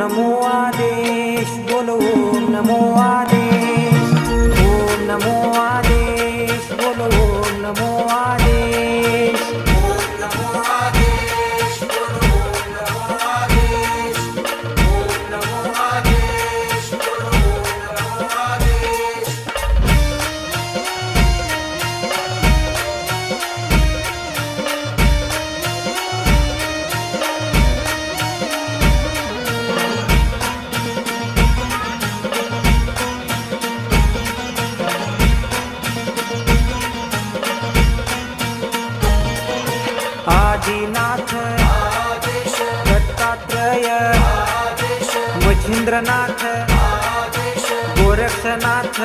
नमो आदेश, बोलो ओम नमो आदेश, ओम नमो आदेश, बोलो ओम नमो आदेश, ओम नमो आदेश, बोलो ओम नमो आदेश, ओम नमो आदेश, बोलो ओम नमो आदेश। आदिनाथ आदेश, दत्तात्रेय आदेश, मच्छिंद्रनाथ आदेश, गोरक्षनाथ